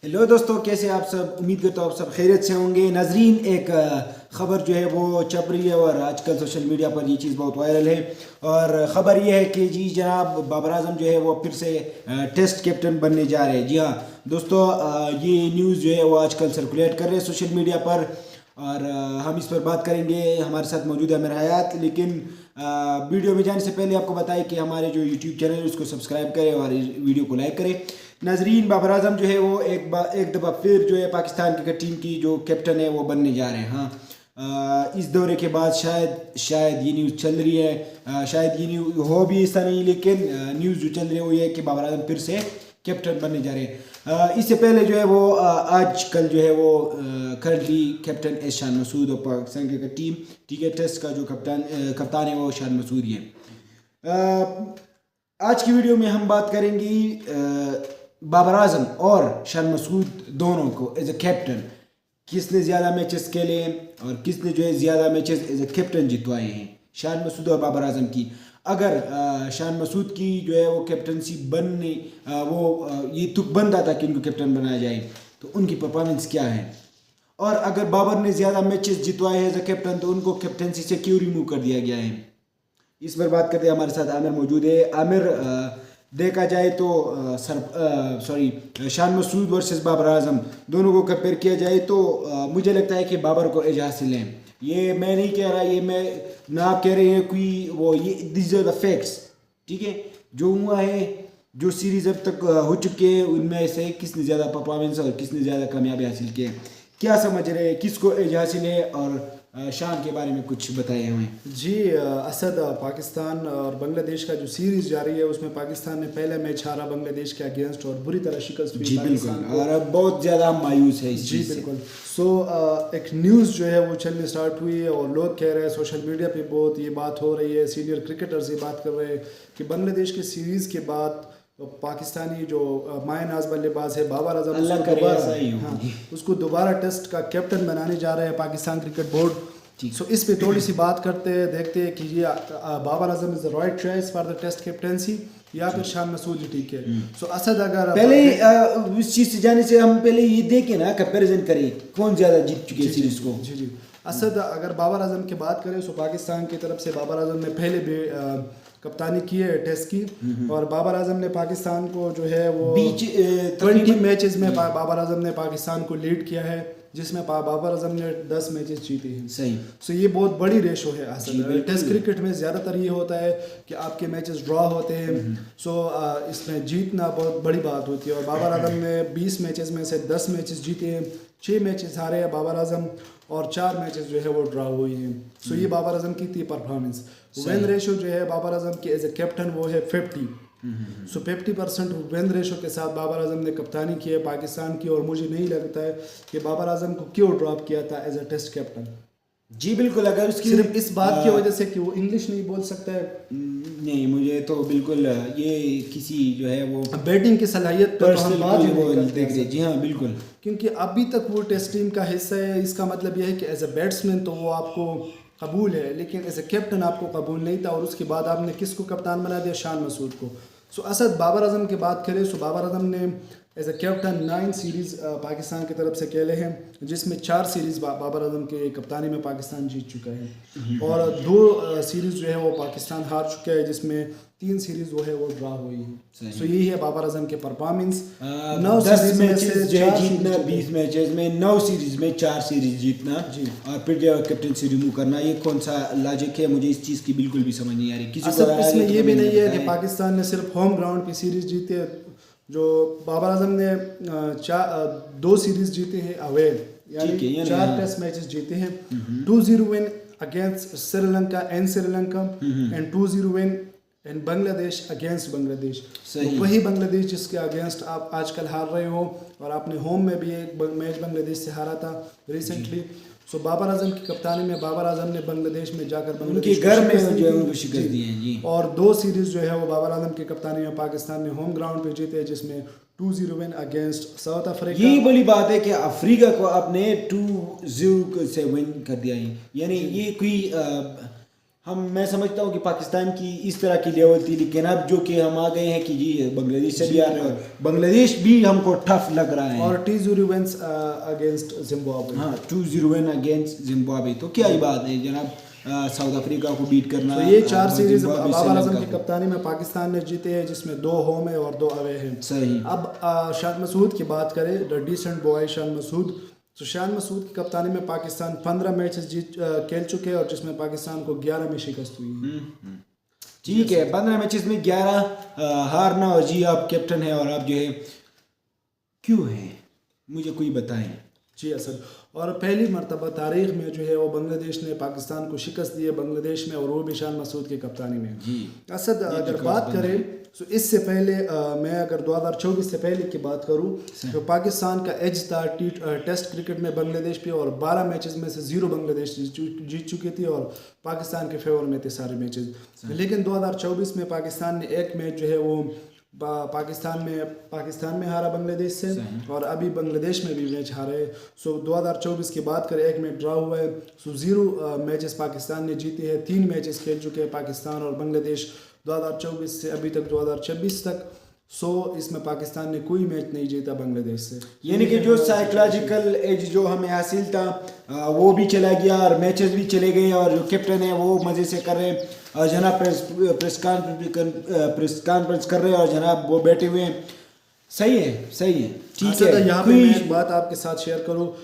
Hello दोस्तों, कैसे आप सब। उम्मीद करता हूँ आप सब खैरियत से होंगे। नाजरीन, एक ख़बर जो है वो छप रही है और आजकल सोशल मीडिया पर ये चीज़ बहुत वायरल है। और ख़बर ये है कि जी जनाब बाबर आजम जो है वो फिर से टेस्ट कैप्टन बनने जा रहे हैं। जी हाँ दोस्तों, ये न्यूज़ जो है वो आजकल सर्कुलेट कर रहे हैं सोशल मीडिया पर और हम इस पर बात करेंगे। हमारे साथ मौजूद है मेरा हयात। लेकिन वीडियो में जाने से पहले आपको बताएं कि हमारे जो यूट्यूब चैनल है उसको सब्सक्राइब करें और इस वीडियो को लाइक करें। नाजरीन, बाबर आजम जो है वो एक दफ़ा फिर जो है पाकिस्तान क्रिकेट टीम की जो कैप्टन है वो बनने जा रहे हैं। हाँ, इस दौरे के बाद शायद ये न्यूज़ चल रही है। शायद ये न्यूज़ हो भी ऐसा नहीं, लेकिन न्यूज़ जो चल रही है वो ये है कि बाबर आजम फिर से कैप्टन बनने जा रहे हैं। इससे पहले जो है वो आज कल जो है वो करंटली कैप्टन है शान मसूद और पाकिस्तान क्रिकेट टीम, ठीक है, टेस्ट का जो कप्तान है वो शान मसूद ही है। आज की वीडियो में हम बात करेंगे बाबर आजम और शान मसूद दोनों को एज ए कैप्टन, किसने ज़्यादा मैचेस खेले और किसने जो है ज़्यादा मैचेस एज ए कैप्टन जितवाए हैं, शान मसूद और बाबर आजम की। अगर शान मसूद की जो है वो कैप्टनसी बनने ये तुक बनता था कि इनको कैप्टन बनाया जाए, तो उनकी परफॉर्मेंस क्या है। और अगर बाबर ने ज़्यादा मैचेस जितवाए हैं एज ए कैप्टन, तो उनको कैप्टनसी से क्यों रिमूव कर दिया गया है। इस पर बात करते हैं। हमारे साथ आमिर मौजूद है। आमिर, देखा जाए तो शान मसूद वर्सेस बाबर आजम दोनों को कंपेयर किया जाए तो मुझे लगता है कि बाबर को एज हासिल है। ये मैं नहीं कह रहा, ये मैं ना आप कह रहे हैं कोई वो, ये दिस आर द फैक्ट्स, ठीक है। जो हुआ है, जो सीरीज अब तक हो चुके हैं, उनमें से किसने ज़्यादा परफॉर्मेंस और किसने ज़्यादा कामयाबी हासिल की है, क्या समझ रहे हैं, किसको एज हासिल है। और शान के बारे में कुछ बताए हमें। जी असद, पाकिस्तान और बांग्लादेश का जो सीरीज़ जारी है उसमें पाकिस्तान ने पहले मैच हारा बांग्लादेश के अगेंस्ट और बुरी तरह शिकस्त हुई। जी बिल्कुल, और अब बहुत ज़्यादा मायूस है इस जी चीज़ से। बिल्कुल। सो एक न्यूज़ जो है वो चलने स्टार्ट हुई है और लोग कह रहे हैं, सोशल मीडिया पे बहुत ये बात हो रही है, सीनियर क्रिकेटर्स ये बात कर रहे हैं कि बांग्लादेश के सीरीज़ के बाद पाकिस्तानी जो माय नाज बल्लेबाज है बाबर आजम, उसको दोबारा टेस्ट का कैप्टन बनाने जा रहे हैं पाकिस्तान क्रिकेट बोर्ड। सो इस पे थोड़ी सी बात करते हैं, देखते हैं कि ये Babar Azam is the right choice for the test captaincy या फिर शान मसूद ही ठीक है। सो असद, अगर पहले इस चीज़ से जाने से हम पहले ये देखें ना, कंपैरिजन करें कौन ज़्यादा जीत चुके हैं सीरीज को। जी असद, अगर बाबर आजम की बात करें तो पाकिस्तान की तरफ से बाबर आजम ने पहले भी कप्तानी की है टेस्ट की, और बाबर आजम ने पाकिस्तान को जो है वो 20 मैचेस में बाबर आजम ने पाकिस्तान को लीड किया है, जिसमें बाबर आजम ने 10 मैचेस जीते हैं। सही। सो ये बहुत बड़ी रेशो है असल। टेस्ट क्रिकेट में ज़्यादातर ये होता है कि आपके मैचेस ड्रॉ होते हैं, सो इसमें जीतना बहुत बड़ी बात होती है। और बाबर आजम ने 20 मैचेस में से 10 मैचेस जीते हैं, 6 मैचेस हारे हैं बाबर आजम और 4 मैचेस जो है वो ड्रॉ हुई हैं। सो ये बाबर आजम की थी परफॉर्मेंस। विन रेशो जो है बाबर आजम की एज ए कैप्टन वो है 50। सो 50% विन रेशो के साथ बाबर आजम ने कप्तानी की है पाकिस्तान की, और मुझे नहीं लगता है कि बाबर आजम को क्यों ड्रॉप किया था एज अ टेस्ट कैप्टन। जी बिल्कुल, अगर उसकी सिर्फ इस बात की वजह से कि वो इंग्लिश नहीं बोल सकता है, नहीं, मुझे तो बिल्कुल ये किसी जो है वो बैटिंग की सलाहियत पर हम बात ही नहीं देख रहे। जी हाँ बिल्कुल, क्योंकि अभी तक वो टेस्ट टीम का हिस्सा है। इसका मतलब यह है कि एज अ बैट्समैन तो वो आपको कबूल है, लेकिन एज अ कैप्टन आपको कबूल नहीं था। और उसके बाद आपने किसको कप्तान बना दिया? शान मसूद को। सो असद, बाबर आजम की बात करें तो बाबर आजम ने as a captain 9 series Pakistan की तरफ से खेले हैं, जिसमें 4 सीरीज़ बाबर आजम के कप्तानी में पाकिस्तान जीत चुका है, और 2 सीरीज़ जो है वो पाकिस्तान हार चुका है, जिसमें 3 सीरीज़ जो है वो ड्रॉ हुई है। सो यही है बाबर आजम के परफॉर्मेंस। 9 सीरीज में से जीतना, 20 मैचेस में 9 सीरीज में 4 सीरीज जीतना जी, और फिर जो कैप्टन से रिमूव करना, ये कौन सा लॉजिक है? मुझे इस चीज़ की बिल्कुल भी समझ नहीं आ रही। किसी को इसमें ये भी नहीं है कि पाकिस्तान ने सिर्फ होम ग्राउंड पे सीरीज जीते। जो बाबर आजम ने 2 सीरीज जीते हैं अवे, यानी 4 टेस्ट मैचेस जीते हैं। 2-0 win against Sri Lanka and 2-0 win in Bangladesh against Bangladesh. तो वही बांग्लादेश जिसके अगेंस्ट आप आजकल हार रहे हो, और आपने होम में भी एक मैच बांग्लादेश से हारा था रिसेंटली। सो बाबर आजम की कप्तानी में बाबर आजम ने बांग्लादेश में जाकर बांग्लादेश घर में जो है उनको शिकस्त दी है जी, और 2 सीरीज जो है वो बाबर आजम की कप्तानी में पाकिस्तान ने होम ग्राउंड पे जीते, जिसमें 2-0 विन अगेंस्ट साउथ अफ्रीका। यही बड़ी बात है कि अफ्रीका को आपने 2-0 से विन कर दिया है। यानी ये कोई मैं समझता हूँ कि पाकिस्तान की इस तरह की लेवल थी, लेकिन अब जो कि हम आ गए हैं कि जी बांग्लादेश से भी आ रहे हैं और बांग्लादेश भी हमको टफ लग रहा है। और T0 wins अगेंस्ट जिम्बाब्वे। हाँ 2-0 विन अगेंस्ट जिम्बाब्वे, तो क्या ही बात है जनाब, साउथ अफ्रीका को बीट करना। तो ये 4 सीरीज जिम्बाब्वे, बाबर आजम श्रीलंका की कप्तानी में पाकिस्तान ने जीते हैं, जिसमें 2 होम है और 2 अवे हैं। सही। अब शान मसूद की बात करें, the decent boy Shan Masood. तो शान मसूद की कप्तानी में पाकिस्तान 15 मैचेस खेल चुके हैं और जिसमें पाकिस्तान को 11 में शिकस्त हुई है। ठीक है, 15 मैचेस में 11 हारना, और जी आप कैप्टन है और आप जो है क्यों है, मुझे कोई बताएं। जी असद, और पहली मरतबा तारीख में जो है वो बांग्लादेश ने पाकिस्तान को शिकस्त दी है बांग्लादेश में, और वो भी शान मसूद की कप्तानी में। जी असद, अगर बात करें तो इससे पहले मैं अगर 2024 से पहले की बात करूं तो पाकिस्तान का एज था टेस्ट क्रिकेट में बांग्लादेश पे, और 12 मैचेस में से 0 बांग्लादेश जीत चुकी थी और पाकिस्तान के फेवर में थे सारे मैचेस। लेकिन 2024 में पाकिस्तान ने एक मैच जो है वो पाकिस्तान में हारा बांग्लादेश से, और अभी बांग्लादेश में भी मैच हारे। सो 2024 की बात करें, एक मैच ड्रा हुआ है। सो 0 मैचेस पाकिस्तान ने जीते हैं, 3 मैचेस खेल चुके हैं पाकिस्तान और बांग्लादेश 2024 से अभी तक 2026 तक। सो इसमें पाकिस्तान ने कोई मैच नहीं जीता बांग्लादेश से, यानी कि जो साइकोलॉजिकल एज जो हमें हासिल था वो भी चला गया और मैचेस भी चले गए, और जो कैप्टन है वो मज़े से कर रहे हैं, और जनाब प्रेस कॉन्फ्रेंस कर रहे हैं और जनाब वो बैठे हुए हैं। सही है, सही है, ठीक है। यहाँ पे मैं एक बात आपके साथ शेयर करूँ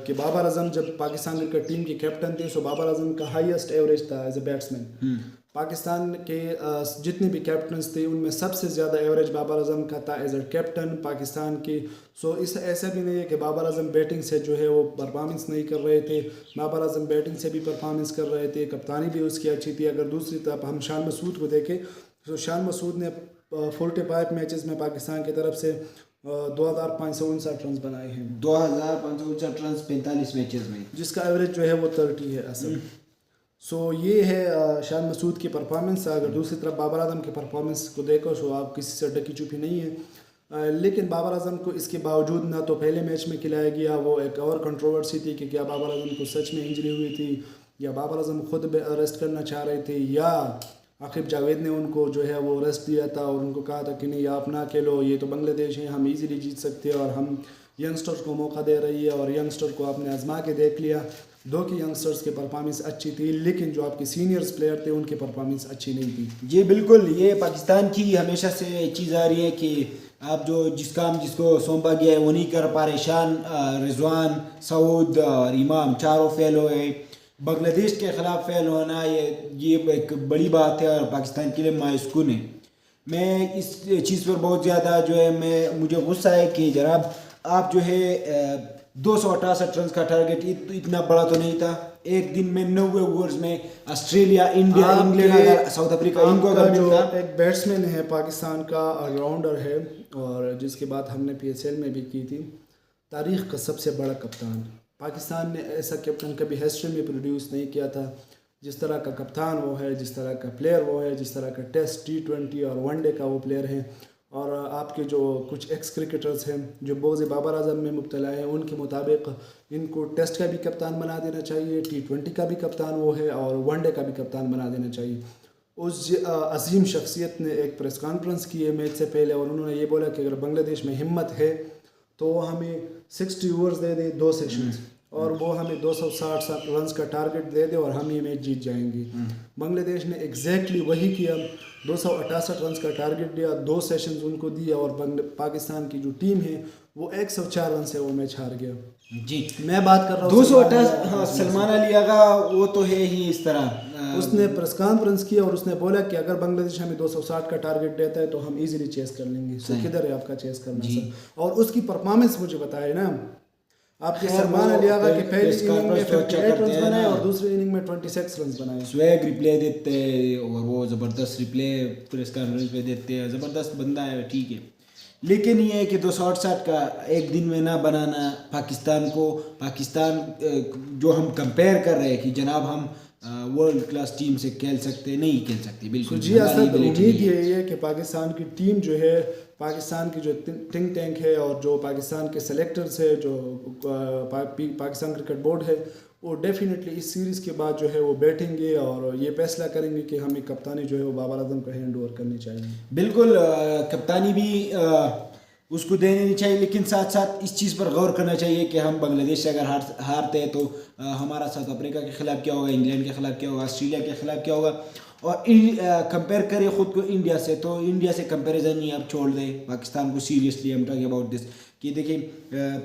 कि बाबर आजम जब पाकिस्तान क्रिकेट टीम के कैप्टन थे, सो बाबर आजम का हाईएस्ट एवरेज था एज ए बैट्समैन। पाकिस्तान के जितने भी कैप्टन्स थे उनमें सबसे ज़्यादा एवरेज बाबर आजम का था एज ए कैप्टन पाकिस्तान की। सो इस ऐसा भी नहीं है कि बाबर आजम बैटिंग से जो है वो परफॉर्मेंस नहीं कर रहे थे, बाबर आजम बैटिंग से भी परफॉर्मेंस कर रहे थे, कप्तानी भी उसकी अच्छी थी। अगर दूसरी तरफ हम शान मसूद को देखें तो शान मसूद ने 45 मैचेस में पाकिस्तान की तरफ से 2559 रन बनाए हैं। 2559 रन 45 मैचेस में, जिसका एवरेज जो है वो 30 है असल। सो ये है शान मसूद की परफॉर्मेंस। अगर दूसरी तरफ बाबर आजम की परफॉर्मेंस को देखो तो आप किसी से डकी चुपी नहीं है। लेकिन बाबर आजम को इसके बावजूद ना तो पहले मैच में खिलाया गया, वो एक और कंट्रोवर्सी थी कि क्या बाबर आजम को सच में इंजरी हुई थी या बाबर आजम खुद रेस्ट करना चाह रहे थे, या आकिब जावेद ने उनको जो है वो रेस्ट दिया था और उनको कहा था कि नहीं आप ना खेलो, ये तो बांग्लादेश है, हम इजीली जीत सकते हैं और हम यंगस्टर्स को मौका दे रही है, और यंगस्टर को आपने आजमा के देख लिया। दो की यंगस्टर्स की परफॉर्मेंस अच्छी थी, लेकिन जो आपके सीनियर्स प्लेयर थे उनकी परफॉर्मेंस अच्छी नहीं थी। जी बिल्कुल, ये पाकिस्तान की हमेशा से चीज़ आ रही है कि आप जो जिस काम जिसको सौंपा गया है वो नहीं कर पा रहे। शान, रिजवान, सऊद और इमाम चारों फेल हुए। बांग्लादेश के ख़िलाफ़ फेल होना ये एक बड़ी बात है और पाकिस्तान के लिए मायूसकुन है। मैं इस चीज़ पर बहुत ज़्यादा जो है मुझे गुस्सा है कि जनाब आप जो है 268 रन का टारगेट इतना बड़ा तो नहीं था। एक दिन में 90 ओवर्स में Australia, India, England, south Africa इनको अगर जो मिलता। एक बैट्समैन है पाकिस्तान का, ऑलराउंडर है, और जिसकी बात हमने PSL में भी की थी, तारीख़ का सबसे बड़ा कप्तान। पाकिस्तान ने ऐसा कैप्टन कभी हिस्ट्री में प्रोड्यूस नहीं किया था। जिस तरह का कप्तान वो है, जिस तरह का प्लेयर वो है, जिस तरह का टेस्ट, T20 और वनडे का वो प्लेयर है। और आपके जो कुछ एक्स क्रिकेटर्स हैं जो बोझ बाबर आजम में मुब्तला हैं, उनके मुताबिक इनको टेस्ट का भी कप्तान बना देना चाहिए, T20 का भी कप्तान वो है और वनडे का भी कप्तान बना देना चाहिए। उस अजीम शख्सियत ने एक प्रेस कॉन्फ्रेंस की है मैच से पहले, और उन्होंने ये बोला कि अगर बांग्लादेश में हिम्मत है तो वो हमें 60 ओवर्स दे दे, 2 सेशंस, और वो हमें 260 रन का टारगेट दे दे और हम ये मैच जीत जाएंगे। बांग्लादेश ने एग्जैक्टली वही किया, 268 रन का टारगेट दिया, 2 सेशंस उनको दिया, और पाकिस्तान की जो टीम है वो 104 रन से वो मैच हार गया। जी मैं बात कर रहा हूँ 268। हाँ, सलमान अली आगा वो तो है ही इस तरह। उसने प्रेस कॉन्फ्रेंस किया और उसने बोला कि अगर बांग्लादेश हमें 260 का टारगेट देता है तो हम इजीली चेस कर लेंगे। सो किधर है आपका चेस करना सर? और उसकी परफॉर्मेंस मुझे बताए ना, आपके सलमान अली आगा के पहली इनिंग में 58 रन बनाए और दूसरी इनिंग में 26 रन बनाए। स्वैग रिप्ले देते हैं और वो ज़बरदस्त रिप्ले प्रेस कॉन्फ्रेंस पे देते हैं, ज़बरदस्त बंदा है, ठीक है। लेकिन ये है कि 260 का एक दिन में ना बनाना पाकिस्तान जो हम कंपेयर कर रहे हैं कि जनाब हम वर्ल्ड क्लास टीम से खेल सकते, नहीं खेल सकते बिल्कुल। जी असद, उम्मीद यही है कि पाकिस्तान की टीम जो है, पाकिस्तान की जो थिंक टैंक है और जो पाकिस्तान के सेलेक्टर्स है, जो पाकिस्तान क्रिकेट बोर्ड है, वो डेफिनेटली इस सीरीज़ के बाद जो है वो बैठेंगे और ये फैसला करेंगे कि हमें कप्तानी जो है वो बाबर आजम को हैंड ओवर करनी चाहिए। बिल्कुल कप्तानी भी उसको देनी चाहिए, लेकिन साथ साथ इस चीज़ पर गौर करना चाहिए कि हम बांग्लादेश से अगर हारते हैं तो हमारा साउथ अफ्रीका के ख़िलाफ़ क्या होगा, इंग्लैंड के ख़िलाफ़ क्या होगा, ऑस्ट्रेलिया के ख़िलाफ़ क्या होगा। और कंपेयर करें ख़ुद को इंडिया से, तो इंडिया से कंपैरिजन ही आप छोड़ दें पाकिस्तान को seriously. I am talking about this कि देखिए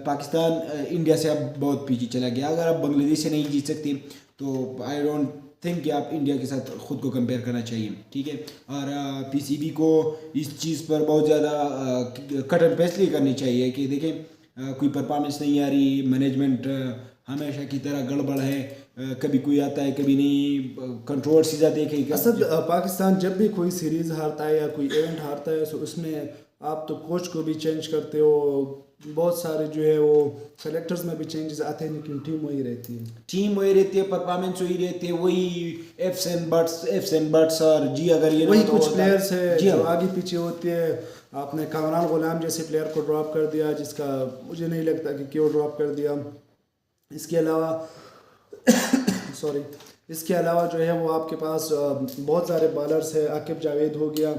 पाकिस्तान इंडिया से अब बहुत पीछे चला गया। अगर आप बांग्लादेश से नहीं जीत सकते तो आई डोंट थिंक कि आप इंडिया के साथ ख़ुद को कंपेयर करना चाहिए, ठीक है। और पीसीबी को इस चीज़ पर बहुत ज़्यादा कठिन फैसले करनी चाहिए कि देखें कोई परफॉर्मेंस नहीं आ रही, मैनेजमेंट हमेशा की तरह गड़बड़ है, कभी कोई आता है कभी नहीं, कंट्रोवर्सी जाती है। असद पाकिस्तान जब भी कोई सीरीज़ हारता है या कोई इवेंट हारता है तो उसमें आप तो कोच को भी चेंज करते हो, बहुत सारे जो है वो सेलेक्टर्स में भी चेंजेस आते हैं, लेकिन टीम वही रहती है, परफॉर्मेंस वही रहती है, वही एफ्स एंड बट्स और जी अगर ये वही कुछ प्लेयर्स है जो आगे पीछे होते हैं। आपने कामरान गुलाम जैसे प्लेयर को ड्रॉप कर दिया, जिसका मुझे नहीं लगता कि क्यों ड्रॉप कर दिया। इसके अलावा इसके अलावा जो है वो आपके पास बहुत सारे बॉलर्स है। आकिब जावेद हो गया,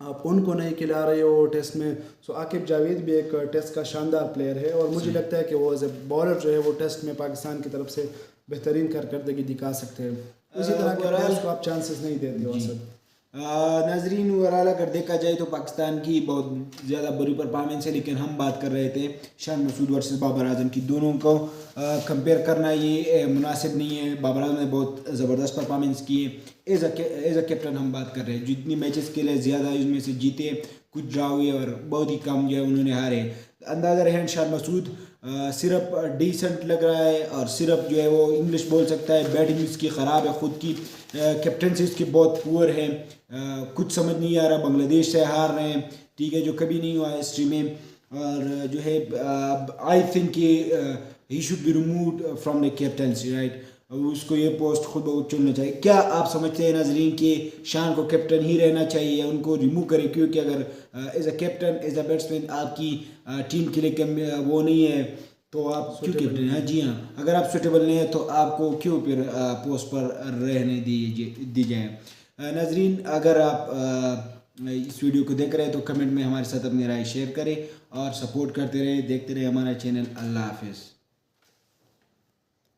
आप उनको नहीं खिला रहे हो टेस्ट में। सो आकिब जावेद भी एक टेस्ट का शानदार प्लेयर है और मुझे लगता है कि वो एज ए बॉलर जो है वो टेस्ट में पाकिस्तान की तरफ से बेहतरीन कारकर्दगी दिखा सकते हैं। इसी तरह के प्लेयर्स को आप चांसेस नहीं देते हो असद। नाजरीन ओवरऑल अगर देखा जाए तो पाकिस्तान की बहुत ज़्यादा बुरी परफॉर्मेंस है, लेकिन हम बात कर रहे थे शान मसूद वर्सेस बाबर आजम की। दोनों को कंपेयर करना ये मुनासिब नहीं है। बाबर आजम ने बहुत ज़बरदस्त परफॉर्मेंस की है, एज अ कैप्टन हम बात कर रहे हैं। जितनी मैचेस के लिए ज़्यादा इसमें से जीते, कुछ ड्रा हुए और बहुत ही कम जो है उन्होंने हारे। अंदाज़ा रहे शान मसूद सिर्फ डिसेंट लग रहा है और सिर्फ जो है वो इंग्लिश बोल सकता है, बैटिंग इसकी ख़राब है, ख़ुद की कैप्टनसी इसकी बहुत पुअर है। कुछ समझ नहीं आ रहा, बांग्लादेश से हार रहे हैं, ठीक है, जो कभी नहीं हुआ हिस्ट्री में। और जो है I think he should be removed from the captaincy, right. उसको ये पोस्ट खुद ब खुद चुनना चाहिए। क्या आप समझते हैं नाजरीन कि शान को कैप्टन ही रहना चाहिए या उनको रिमूव करें? क्योंकि अगर as a captain, as a batsman आपकी टीम के लिए वो नहीं है तो आप क्यों कैप्टन? हाँ जी हाँ, अगर आप सुटेबल नहीं है तो आपको क्यों फिर पोस्ट पर रहने दी जाए। नाजरीन अगर आप इस वीडियो को देख रहे हैं तो कमेंट में हमारे साथ अपनी राय शेयर करें और सपोर्ट करते रहे, देखते रहे हमारा चैनल। अल्लाह हाफिज़।